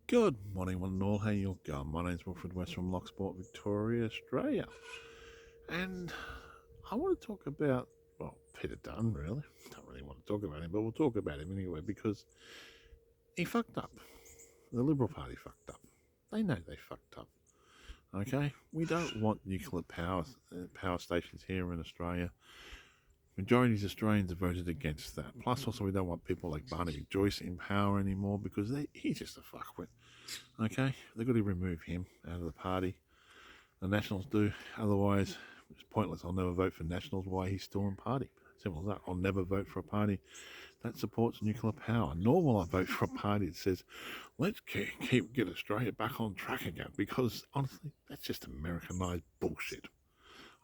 Good morning, one and all. How you going? My name's Wilfred West from Locksport, Victoria, Australia. And I want to talk about, well, Peter Dunn, really. Don't really want to talk about him, but we'll talk about him anyway because he fucked up. The Liberal Party fucked up. They know they fucked up. Okay? We don't want nuclear power stations here in Australia. Majority of Australians have voted against that. Plus, also, we don't want people like Barnaby Joyce in power anymore because he's just a fuckwit. Okay? They've got to remove him out of the party. The Nationals do. Otherwise, it's pointless. I'll never vote for Nationals while he's still in party. Simple as that. I'll never vote for a party that supports nuclear power. Nor will I vote for a party that says, let's get Australia back on track again. Because honestly, that's just Americanized bullshit.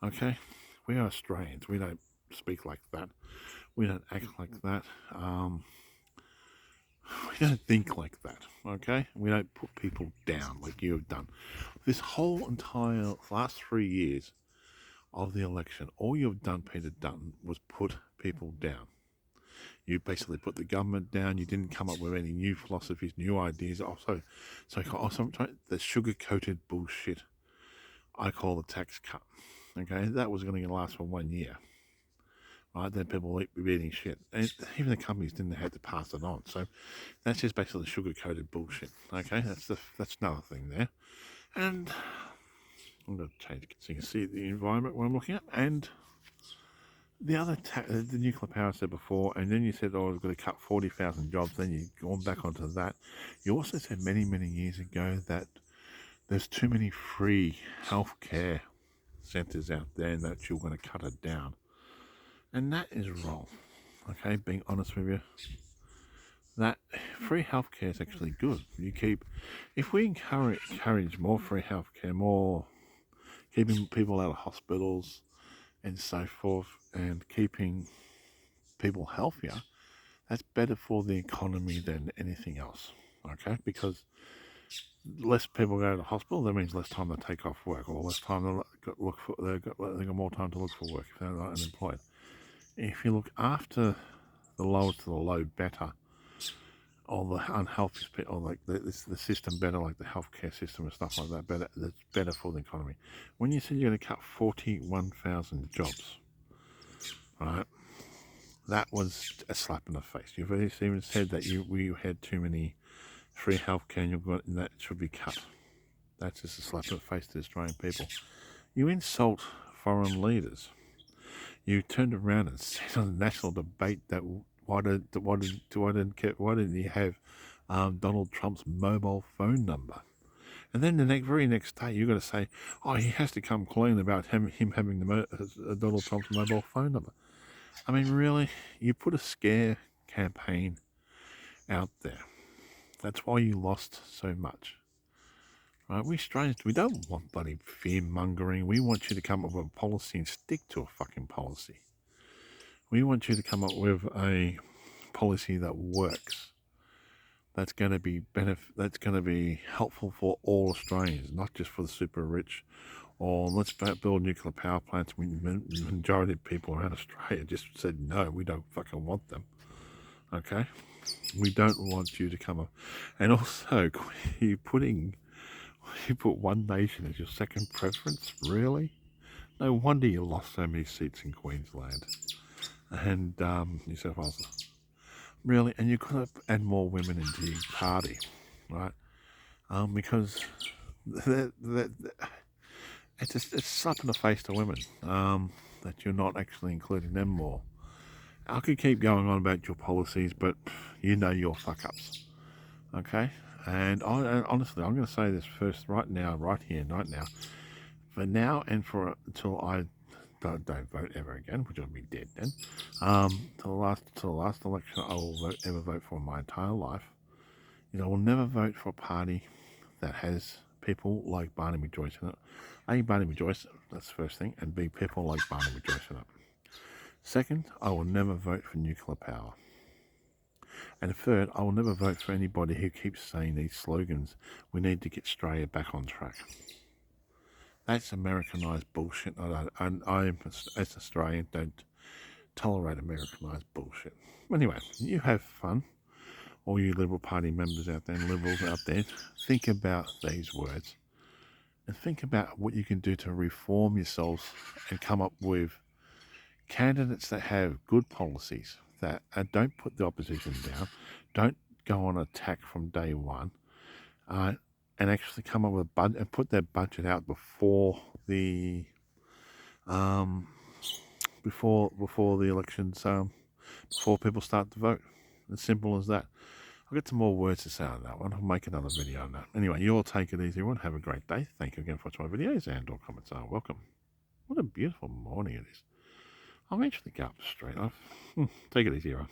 Okay? We are Australians. We don't speak like that. We don't act like that. We don't think like that, okay? We don't put people down like you have done. This whole entire last 3 years of the election, all you've done, Peter Dutton, was put people down. You basically put the government down. You didn't come up with any new philosophies, new ideas. The sugar-coated bullshit I call the tax cut. Okay, that was going to last for 1 year. Right, then people will be eating shit. And even the companies didn't have to pass it on. So that's just basically sugar-coated bullshit. Okay, that's another thing there. And I'm going to change so you can see the environment what I'm looking at. And the other the nuclear power I said before, and then you said, oh, we've got to cut 40,000 jobs. Then you've gone back onto that. You also said many, many years ago that there's too many free healthcare centres out there and that you're going to cut it down. And that is wrong. Okay, being honest with you, that free healthcare is actually good. If we encourage more free healthcare, more keeping people out of hospitals and so forth, and keeping people healthier, that's better for the economy than anything else. Okay, because less people go to the hospital, that means less time to take off work, or less time to look for. They got more time to look for work if they're not unemployed. If you look after the lowest to the low better, or the unhealthy, or like the system better, like the healthcare system and stuff like that, better. That's better for the economy. When you said you're going to cut 41,000 jobs, right? That was a slap in the face. You've even said that we had too many free healthcare, and that should be cut. That's just a slap in the face to the Australian people. You insult foreign leaders. You turned around and said on the national debate that why didn't he have Donald Trump's mobile phone number? And then the very next day, you're going to say, oh, he has to come clean about him having Donald Trump's mobile phone number. I mean, really? You put a scare campaign out there. That's why you lost so much. Right? We Australians, we don't want bloody fear-mongering. We want you to come up with a policy and stick to a fucking policy. We want you to come up with a policy that works. That's going to be helpful for all Australians, not just for the super rich. Or let's build nuclear power plants. The majority of people around Australia just said no, we don't fucking want them. Okay, we don't want you to come up. And also, you put One Nation as your second preference. Really? No wonder you lost so many seats in Queensland and New South Wales. Really, and you could have add more women into your party, right? Because it's a slap in the face to women that you're not actually including them more. I could keep going on about your policies, but you know your fuck ups, okay? And honestly, I'm going to say this first, right now, right here, right now. For now and until I don't vote ever again, which I'll be dead then. Till the last election I will ever vote for in my entire life. I will never vote for a party that has people like Barnaby Joyce in it. A, Barnaby Joyce, that's the first thing, and B, people like Barnaby Joyce in it. Second, I will never vote for nuclear power. And third, I will never vote for anybody who keeps saying these slogans, we need to get Australia back on track. That's Americanized bullshit. I, as Australian, don't tolerate Americanized bullshit. Anyway, you have fun, all you Liberal Party members out there and Liberals out there. think about these words and think about what you can do to reform yourselves and come up with candidates that have good policies that don't put the opposition down, don't go on attack from day one, and actually come up with a budget and put their budget out before the before the elections, before people start to vote. As simple as that. I'll get some more words to say on that one. I'll make another video on that. Anyway, you all take it easy, everyone. Have a great day. Thank you again for watching my videos, and all comments are welcome. What a beautiful morning it is. I'll eventually go up the street. Take it easy, everyone.